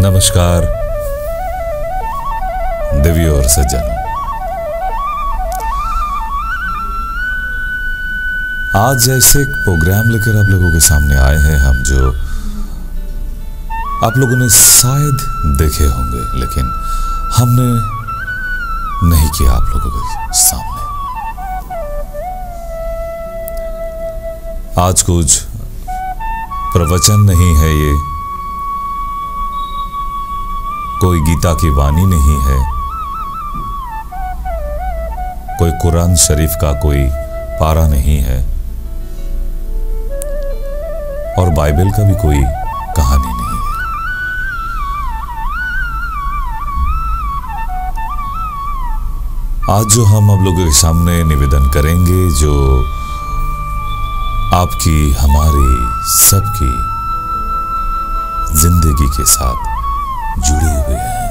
नमस्कार देवियों और सज्जनों, आज ऐसे एक प्रोग्राम लेकर आप लोगों के सामने आए हैं हम, जो आप लोगों ने शायद देखे होंगे लेकिन हमने नहीं किया आप लोगों के सामने। आज कुछ प्रवचन नहीं है, ये कोई गीता की वाणी नहीं है, कोई कुरान शरीफ का कोई पारा नहीं है और बाइबल का भी कोई कहानी नहीं है। आज जो हम आप लोगों के सामने निवेदन करेंगे, जो आपकी हमारी सबकी जिंदगी के साथ जुड़े हुए हैं,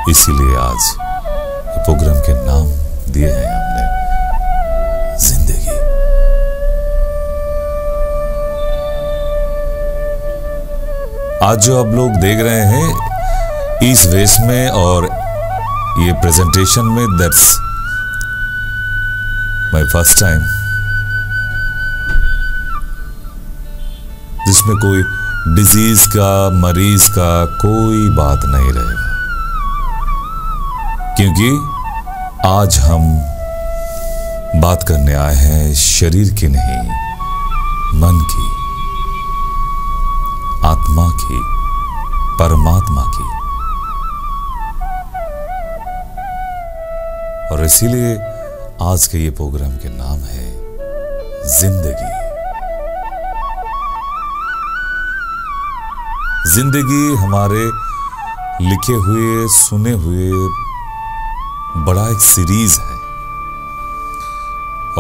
इसीलिए आज प्रोग्राम के नाम दिए हैं हमने जिंदगी। आज जो आप लोग देख रहे हैं इस वेश में और ये प्रेजेंटेशन में, दैट्स माय फर्स्ट टाइम, जिसमें कोई डिजीज का, मरीज का कोई बात नहीं रहेगा, क्योंकि आज हम बात करने आए हैं शरीर की नहीं, मन की, आत्मा की, परमात्मा की। और इसीलिए आज के ये प्रोग्राम के नाम है जिंदगी। जिंदगी हमारे लिखे हुए, सुने हुए बड़ा एक सीरीज है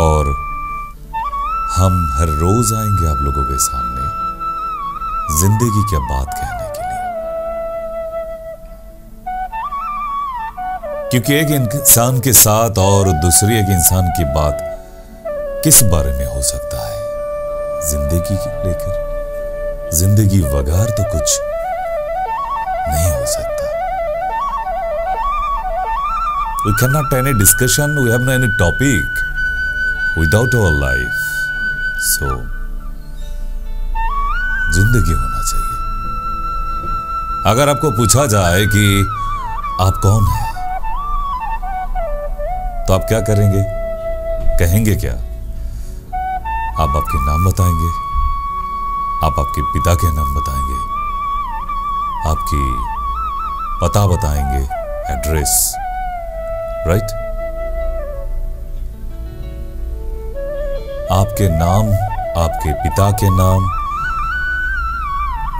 और हम हर रोज आएंगे आप लोगों के सामने जिंदगी की बात कहने के लिए, क्योंकि एक इंसान के साथ और दूसरी एक इंसान की बात किस बारे में हो सकता है, जिंदगी को लेकर। जिंदगी वगैर तो कुछ नहीं हो सकता। We cannot have any discussion, we have no any topic without our life. So, जिंदगी होना चाहिए। अगर आपको पूछा जाए कि आप कौन हैं, तो आप क्या करेंगे? कहेंगे क्या? आप आपके नाम बताएंगे, आप आपके पिता के नाम बताएंगे, आपकी पता बताएंगे, एड्रेस, राइट? आपके नाम, आपके पिता के नाम,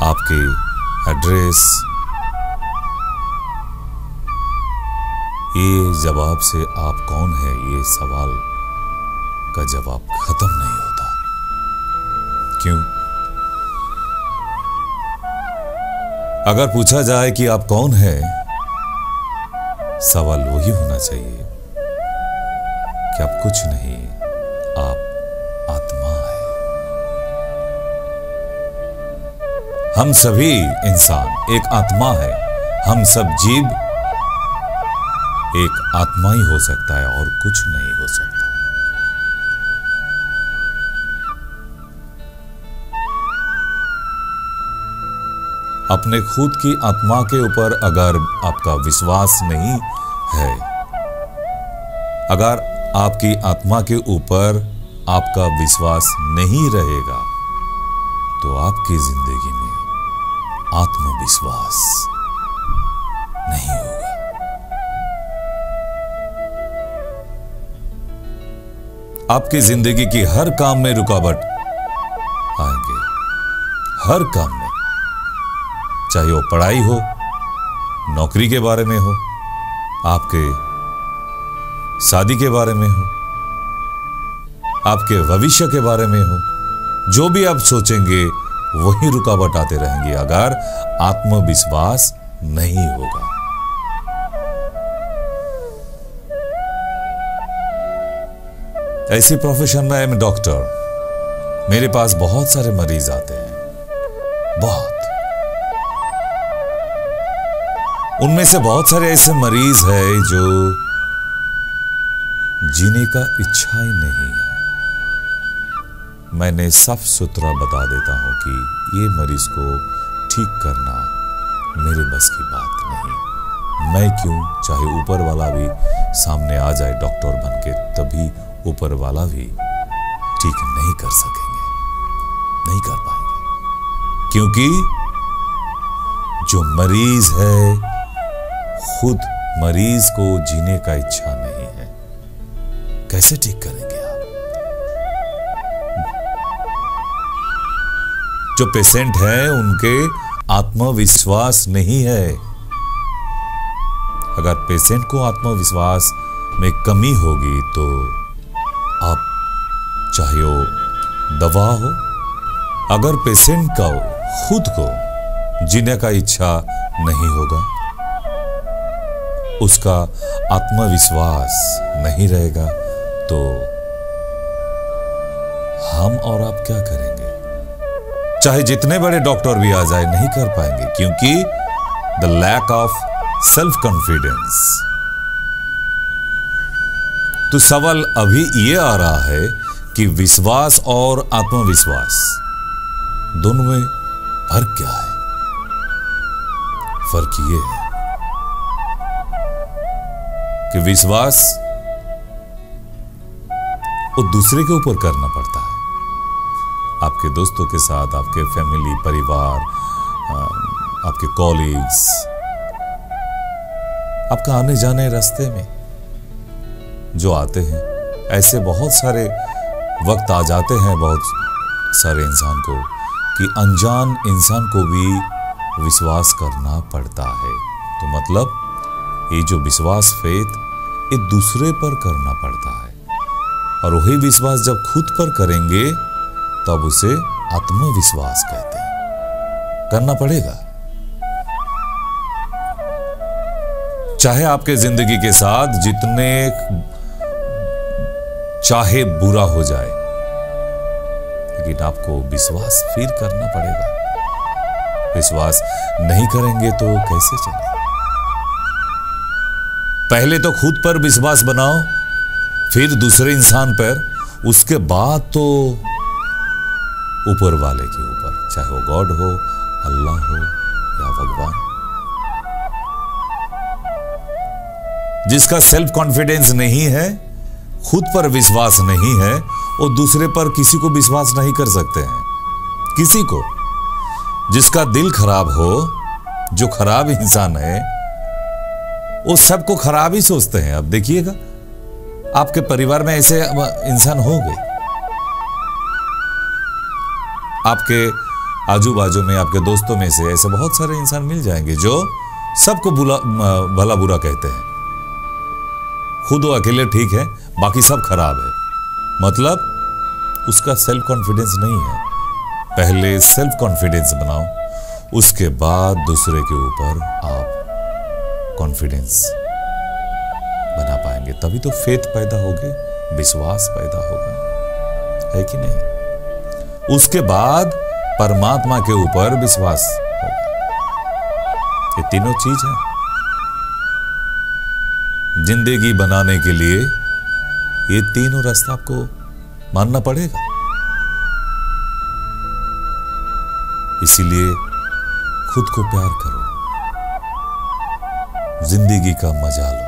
आपके एड्रेस, ये जवाब से आप कौन है, ये सवाल का जवाब खत्म नहीं होता। क्यों? अगर पूछा जाए कि आप कौन है, सवाल वही होना चाहिए कि आप कुछ नहीं, आप आत्मा है। हम सभी इंसान एक आत्मा है, हम सब जीव एक आत्मा ही हो सकता है और कुछ नहीं हो सकता। अपने खुद की आत्मा के ऊपर अगर आपका विश्वास नहीं है, अगर आपकी आत्मा के ऊपर आपका विश्वास नहीं रहेगा, तो आपकी जिंदगी में आत्मविश्वास नहीं होगा। आपकी जिंदगी की हर काम में रुकावट आएंगे, हर काम में, चाहे वो पढ़ाई हो, नौकरी के बारे में हो, आपके शादी के बारे में हो, आपके भविष्य के बारे में हो, जो भी आप सोचेंगे वही रुकावट आते रहेंगे अगर आत्मविश्वास नहीं होगा। ऐसी प्रोफेशन में आई एम डॉक्टर, मेरे पास बहुत सारे मरीज आते हैं, बहुत, उनमें से बहुत सारे ऐसे मरीज हैं जो जीने का इच्छा ही नहीं है। मैंने साफ सुथरा बता देता हूं कि ये मरीज को ठीक करना मेरे बस की बात नहीं। मैं क्यों, चाहे ऊपर वाला भी सामने आ जाए डॉक्टर बनके, तभी ऊपर वाला भी ठीक नहीं कर सकेंगे, नहीं कर पाएंगे। क्योंकि जो मरीज है खुद मरीज को जीने का इच्छा नहीं है। कैसे ठीक करेंगे आप? जो पेशेंट है उनके आत्मविश्वास नहीं है। अगर पेशेंट को आत्मविश्वास में कमी होगी तो आप चाहे वो दवा हो, अगर पेशेंट का खुद को जीने का इच्छा नहीं होगा, उसका आत्मविश्वास नहीं रहेगा, तो हम और आप क्या करेंगे? चाहे जितने बड़े डॉक्टर भी आ जाए, नहीं कर पाएंगे, क्योंकि the lack of self confidence. तो सवाल अभी यह आ रहा है कि विश्वास और आत्मविश्वास दोनों में फर्क क्या है? फर्क यह है कि विश्वास वो दूसरे के ऊपर करना पड़ता है, आपके दोस्तों के साथ, आपके फैमिली, परिवार, आपके कॉलीग्स, आपका आने जाने रास्ते में जो आते हैं। ऐसे बहुत सारे वक्त आ जाते हैं बहुत सारे इंसान को कि अनजान इंसान को भी विश्वास करना पड़ता है। तो मतलब ये जो विश्वास, फेथ, ये दूसरे पर करना पड़ता है, और वही विश्वास जब खुद पर करेंगे तब उसे आत्मविश्वास कहते हैं। करना पड़ेगा। चाहे आपके जिंदगी के साथ जितने चाहे बुरा हो जाए, लेकिन आपको विश्वास फिर करना पड़ेगा। विश्वास नहीं करेंगे तो कैसे चलेगा? पहले तो खुद पर विश्वास बनाओ, फिर दूसरे इंसान पर, उसके बाद तो ऊपर वाले के ऊपर, चाहे वो गॉड हो, अल्लाह हो या भगवान। जिसका सेल्फ कॉन्फिडेंस नहीं है, खुद पर विश्वास नहीं है, वो दूसरे पर किसी को विश्वास नहीं कर सकते हैं। किसी को, जिसका दिल खराब हो, जो खराब इंसान है, वो सबको खराब ही सोचते हैं। अब देखिएगा आपके परिवार में ऐसे इंसान होंगे, आपके आजू बाजू में, आपके दोस्तों में से ऐसे बहुत सारे इंसान मिल जाएंगे जो सबको भला बुरा कहते हैं। खुद वो अकेले ठीक है, बाकी सब खराब है। मतलब उसका सेल्फ कॉन्फिडेंस नहीं है। पहले सेल्फ कॉन्फिडेंस बनाओ, उसके बाद दूसरे के ऊपर आप कॉन्फिडेंस बना पाएंगे। तभी तो फेथ पैदा होगी, विश्वास पैदा होगा, है कि नहीं? उसके बाद परमात्मा के ऊपर विश्वास होगा। ये तीनों चीज है। जिंदगी बनाने के लिए ये तीनों रास्ता आपको मानना पड़ेगा। इसीलिए खुद को प्यार करो, जिंदगी का मजा लो।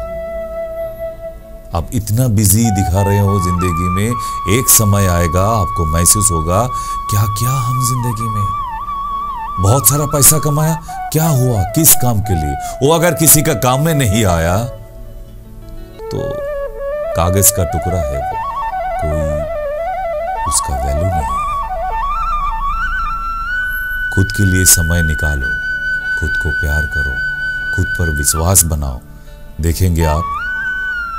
आप इतना बिजी दिखा रहे हो जिंदगी में, एक समय आएगा आपको महसूस होगा क्या क्या हम जिंदगी में बहुत सारा पैसा कमाया, क्या हुआ, किस काम के लिए? वो अगर किसी का काम में नहीं आया तो कागज का टुकड़ा है, वो कोई उसका वैल्यू नहीं है। खुद के लिए समय निकालो, खुद को प्यार करो, खुद पर विश्वास बनाओ। देखेंगे आप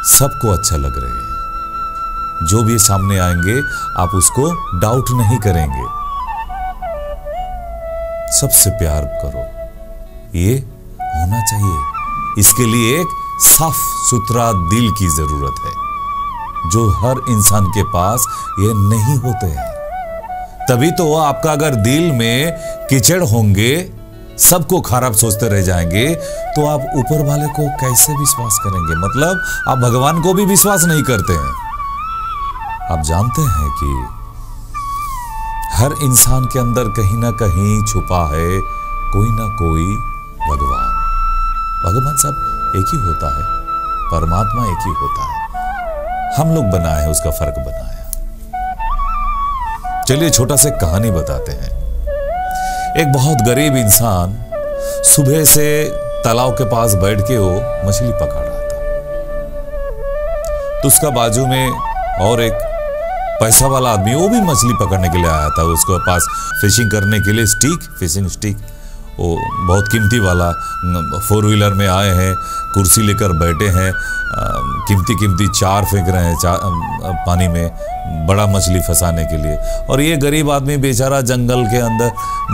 सबको अच्छा लग रहे हैं। जो भी सामने आएंगे आप उसको डाउट नहीं करेंगे। सबसे प्यार करो, ये होना चाहिए। इसके लिए एक साफ सुथरा दिल की जरूरत है, जो हर इंसान के पास ये नहीं होते हैं। तभी तो आपका अगर दिल में कीचड़ होंगे सबको खराब सोचते रह जाएंगे तो आप ऊपर वाले को कैसे विश्वास करेंगे? मतलब आप भगवान को भी विश्वास नहीं करते हैं। आप जानते हैं कि हर इंसान के अंदर कहीं ना कहीं छुपा है कोई ना कोई भगवान। भगवान सब एक ही होता है, परमात्मा एक ही होता है, हम लोग बनाए हैं, उसका फर्क बनाया। चलिए छोटा सा कहानी बताते हैं। एक बहुत गरीब इंसान सुबह से तालाब के पास बैठ के वो मछली पकड़ रहा था। तो उसका बाजू में और एक पैसा वाला आदमी, वो भी मछली पकड़ने के लिए आया था। उसके पास फिशिंग करने के लिए फिशिंग स्टिक, वो बहुत कीमती वाला, 4 व्हीलर में आए हैं, कुर्सी लेकर बैठे हैं, कीमती चार फेंक रहे हैं पानी में बड़ा मछली फंसाने के लिए। और ये गरीब आदमी बेचारा जंगल के अंदर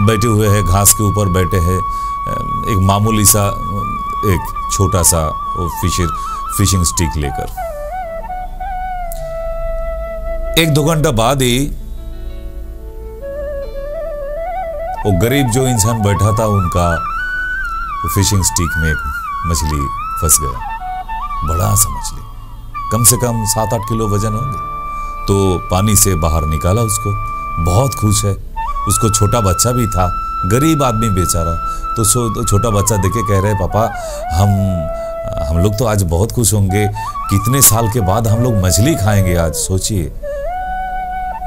बैठे हुए हैं, घास के ऊपर बैठे हैं, एक मामूली सा एक छोटा सा फिशिंग स्टिक लेकर। 1-2 घंटा बाद ही वो गरीब जो इंसान बैठा था उनका फिशिंग स्टिक में एक मछली फंस गया, बड़ा सा मछली, कम से कम 7-8 किलो वजन होंगे। तो पानी से बाहर निकाला उसको, बहुत खुश है। उसको छोटा बच्चा भी था, गरीब आदमी बेचारा। तो छोटा बच्चा देखे कह रहे पापा हम लोग तो आज बहुत खुश होंगे, कितने साल के बाद हम लोग मछली खाएंगे आज। सोचिए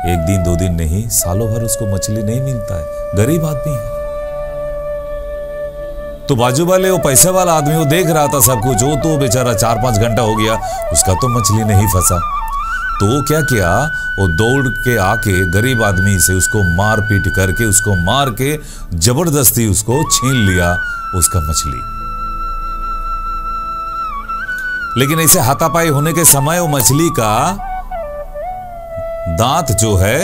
1 दिन 2 दिन नहीं, सालों भर उसको मछली नहीं मिलता है, गरीब आदमी है। तो बाजू वाले वो पैसे वाला आदमी वो देख रहा था सब कुछ, वो तो बेचारा 4-5 घंटा हो गया, उसका तो मछली नहीं फंसा। तो वो क्या किया, वो दौड़ के आके गरीब आदमी से उसको मार पीट करके, उसको मार के जबरदस्ती उसको छीन लिया उसका मछली। लेकिन ऐसे हाथापाई होने के समय वो मछली का दांत जो है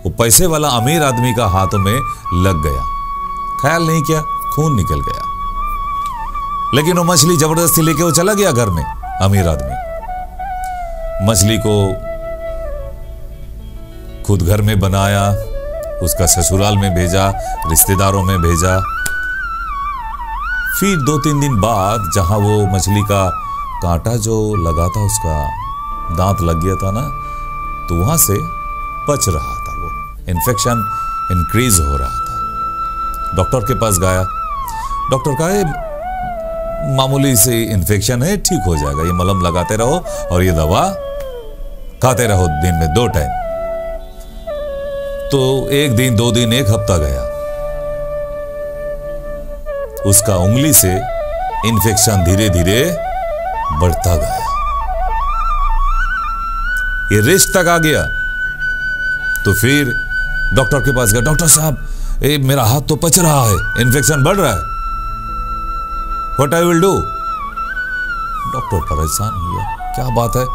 वो पैसे वाला अमीर आदमी का हाथों में लग गया। ख्याल नहीं किया, खून निकल गया। लेकिन वो मछली जबरदस्ती लेके वो चला गया घर में। अमीर आदमी मछली को खुद घर में बनाया, उसका ससुराल में भेजा, रिश्तेदारों में भेजा। फिर 2-3 दिन बाद जहां वो मछली का कांटा जो लगा था, उसका दांत लग गया था ना, तो वहां से बच रहा था, वो इन्फेक्शन इंक्रीज हो रहा था। डॉक्टर के पास गया, डॉक्टर कहा मामूली से इन्फेक्शन है, ठीक हो जाएगा, ये मलहम लगाते रहो और ये दवा खाते रहो दिन में 2 टाइम। तो 1 दिन 2 दिन 1 हफ्ता गया, उसका उंगली से इन्फेक्शन धीरे धीरे बढ़ता गया, ये रिस्ट तक आ गया। तो फिर डॉक्टर के पास गया, डॉक्टर साहब मेरा हाथ तो पच रहा है, इन्फेक्शन बढ़ रहा है, what I will do? Doctor परेशान हुआ, क्या बात है,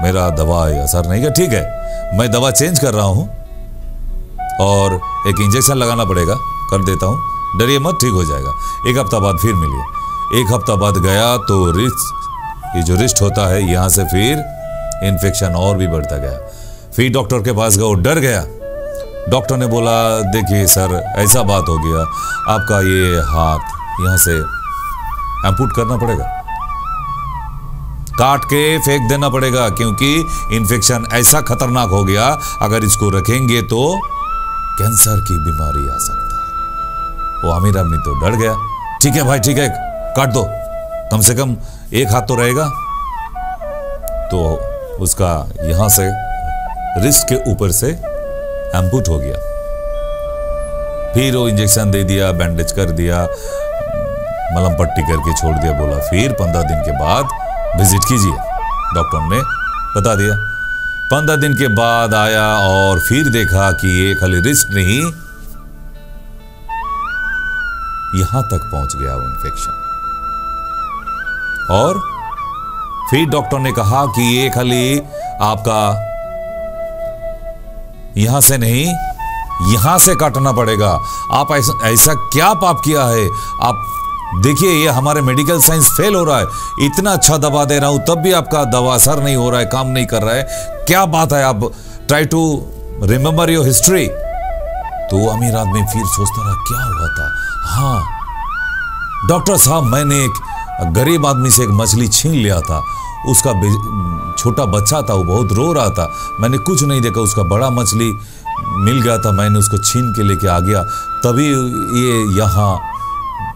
मेरा दवा असर नहीं किया, ठीक है मैं दवा चेंज कर रहा हूं और एक इंजेक्शन लगाना पड़ेगा, कर देता हूं, डरिए मत, ठीक हो जाएगा। 1 हफ्ता बाद फिर मिलिए। 1 हफ्ता बाद गया तो ये जो रिस्ट होता है यहां से फिर इन्फेक्शन और भी बढ़ता गया। फिर डॉक्टर के पास गया, वो डर गया। डॉक्टर ने बोला देखिए सर ऐसा बात हो गया, आपका ये हाथ यहां से एम्पूट करना पड़ेगा, काट के फेंक देना पड़ेगा, क्योंकि इन्फेक्शन ऐसा खतरनाक हो गया, अगर इसको रखेंगे तो कैंसर की बीमारी आ सकता है। वो अमीर आदमी तो डर गया, ठीक है भाई ठीक है काट दो, कम से कम 1 हाथ तो रहेगा। तो उसका यहां से रिस्ट के ऊपर से एम्पूट हो गया। फिर वो इंजेक्शन दे दिया, बैंडेज कर दिया, मलहम पट्टी करके छोड़ दिया, बोला फिर 15 दिन के बाद विजिट कीजिए, डॉक्टर ने बता दिया। 15 दिन के बाद आया और फिर देखा कि ये खाली रिस्ट नहीं, यहां तक पहुंच गया वो इन्फेक्शन। और फिर डॉक्टर ने कहा कि ये खाली आपका यहां से नहीं, यहां से काटना पड़ेगा। आप ऐसा क्या पाप किया है? आप देखिए ये हमारे मेडिकल साइंस फेल हो रहा है, इतना अच्छा दवा दे रहा हूं तब भी आपका दवा असर नहीं हो रहा है, काम नहीं कर रहा है, क्या बात है? आप try to remember your history. तो अमीर आदमी फिर सोचता रहा क्या हुआ था, हाँ डॉक्टर साहब, मैंने एक गरीब आदमी से एक मछली छीन लिया था। उसका छोटा बच्चा था, वो बहुत रो रहा था। मैंने कुछ नहीं देखा, उसका बड़ा मछली मिल गया था, मैंने उसको छीन के लेके आ गया। तभी ये यहाँ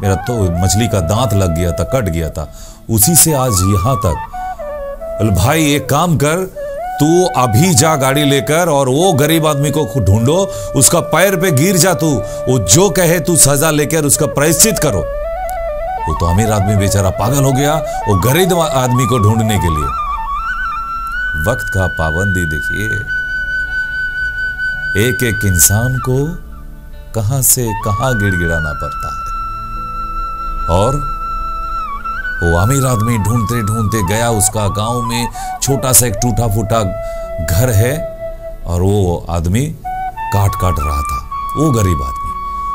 मेरा तो मछली का दांत लग गया था, कट गया था, उसी से आज यहाँ तक। भाई एक काम कर, तू अभी जा गाड़ी लेकर और वो गरीब आदमी को ढूंढो, उसका पैर पे गिर जा तू, वो जो कहे तू सजा लेकर उसका प्रायश्चित करो। वो तो अमीर आदमी बेचारा पागल हो गया वो गरीब आदमी को ढूंढने के लिए। वक्त का पाबंदी देखिए, एक एक इंसान को कहां से कहां गिड़गिड़ाना पड़ता है। और वो अमीर आदमी ढूंढते ढूंढते गया, उसका गांव में छोटा सा एक टूटा फूटा घर है और वो आदमी काट काट रहा था, वो गरीब आदमी।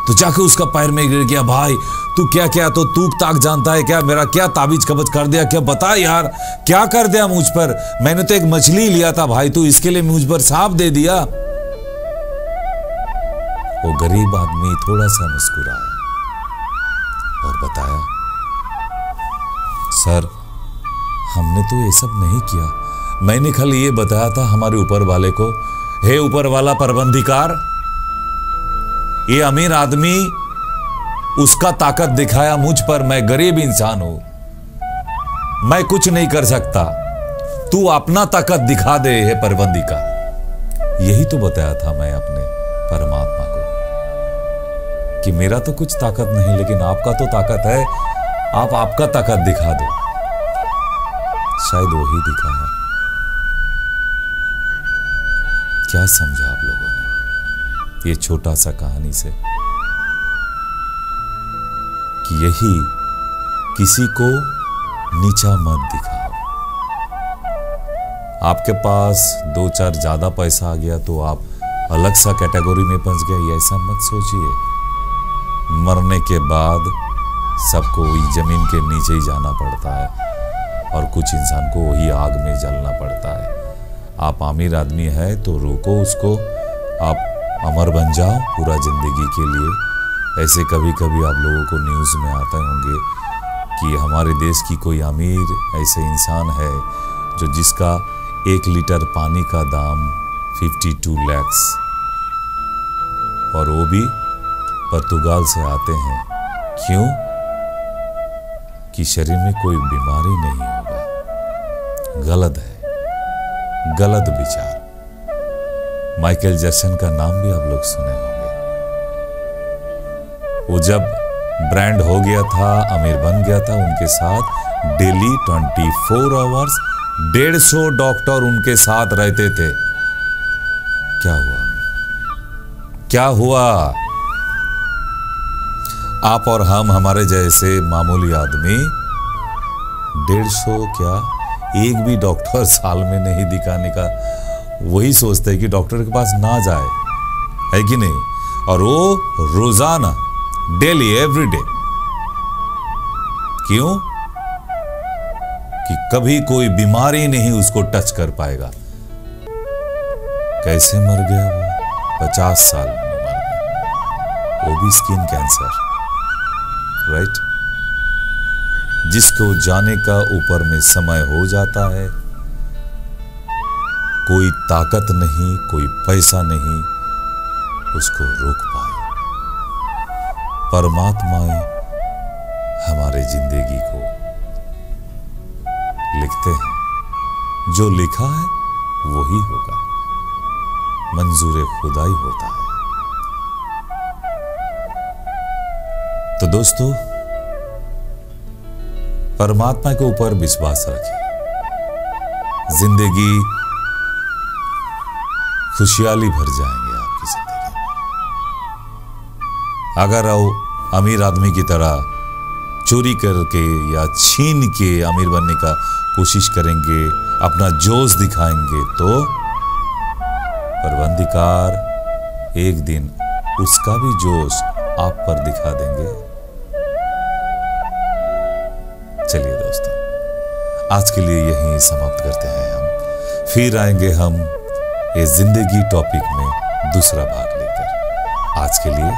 तो जाके उसका पैर में गिर गया। भाई तू क्या क्या तो तूक ताक जानता है क्या? मेरा क्या ताबीज कबज कर दिया क्या? बता यार, क्या कर दिया मुझ पर? मैंने तो एक मछली लिया था भाई, तू इसके लिए मुझ पर सांप दे दिया। वो गरीब आदमी थोड़ा सा मुस्कुराया और बताया, सर हमने तो ये सब नहीं किया, मैंने खाली ये बताया था हमारे ऊपर वाले को, हे ऊपर वाला परबंधिकार, ये अमीर आदमी उसका ताकत दिखाया मुझ पर, मैं गरीब इंसान हूं, मैं कुछ नहीं कर सकता, तू अपना ताकत दिखा दे हे परबंधिकार। यही तो बताया था मैं अपने परमात्मा को कि मेरा तो कुछ ताकत नहीं, लेकिन आपका तो ताकत है, आप आपका ताकत दिखा दो। शायद वही दिखाया। क्या समझा आप लोगों ने ये छोटा सा कहानी से? कि यही, किसी को नीचा मत दिखाओ। आपके पास 2-4 ज्यादा पैसा आ गया तो आप अलग सा कैटेगरी में फंस गए, ऐसा मत सोचिए। मरने के बाद सबको वही जमीन के नीचे ही जाना पड़ता है और कुछ इंसान को वही आग में जलना पड़ता है। आप अमीर आदमी है तो रोको उसको, आप अमर बन जाओ पूरा जिंदगी के लिए। ऐसे कभी कभी आप लोगों को न्यूज़ में आते होंगे कि हमारे देश की कोई अमीर ऐसे इंसान है जो जिसका 1 लीटर पानी का दाम 52 लाख, और वो भी पुर्तगाल से आते हैं। क्यों? कि शरीर में कोई बीमारी नहीं होगा। गलत है, गलत विचार। माइकल जैक्सन का नाम भी आप लोग सुने होंगे। वो जब ब्रांड हो गया था, अमीर बन गया था, उनके साथ डेली 24 आवर्स 150 डॉक्टर उनके साथ रहते थे। क्या हुआ? क्या हुआ? आप और हम, हमारे जैसे मामूली आदमी 150 क्या, एक भी डॉक्टर साल में नहीं दिखाने का वही सोचते हैं कि डॉक्टर के पास ना जाए, है कि नहीं? और वो रोजाना, डेली, एवरीडे। क्यों? कि कभी कोई बीमारी नहीं उसको टच कर पाएगा। कैसे मर गया वो? 50 साल में मर गया, वो भी स्किन कैंसर। राइट? जिसको जाने का ऊपर में समय हो जाता है, कोई ताकत नहीं, कोई पैसा नहीं उसको रोक पाए। परमात्मा हमारे जिंदगी को लिखते हैं, जो लिखा है वही होगा, मंजूर खुदाई होता है। तो दोस्तों, परमात्मा के ऊपर विश्वास रखिए, जिंदगी खुशहाली भर जाएंगे आपकी जिंदगी में। अगर आप अमीर आदमी की तरह चोरी करके या छीन के अमीर बनने का कोशिश करेंगे, अपना जोश दिखाएंगे, तो परवंदिकार एक दिन उसका भी जोश आप पर दिखा देंगे। चलिए दोस्तों, आज के लिए यहीं समाप्त करते हैं। हम फिर आएंगे हम ये जिंदगी टॉपिक में दूसरा भाग लेकर। आज के लिए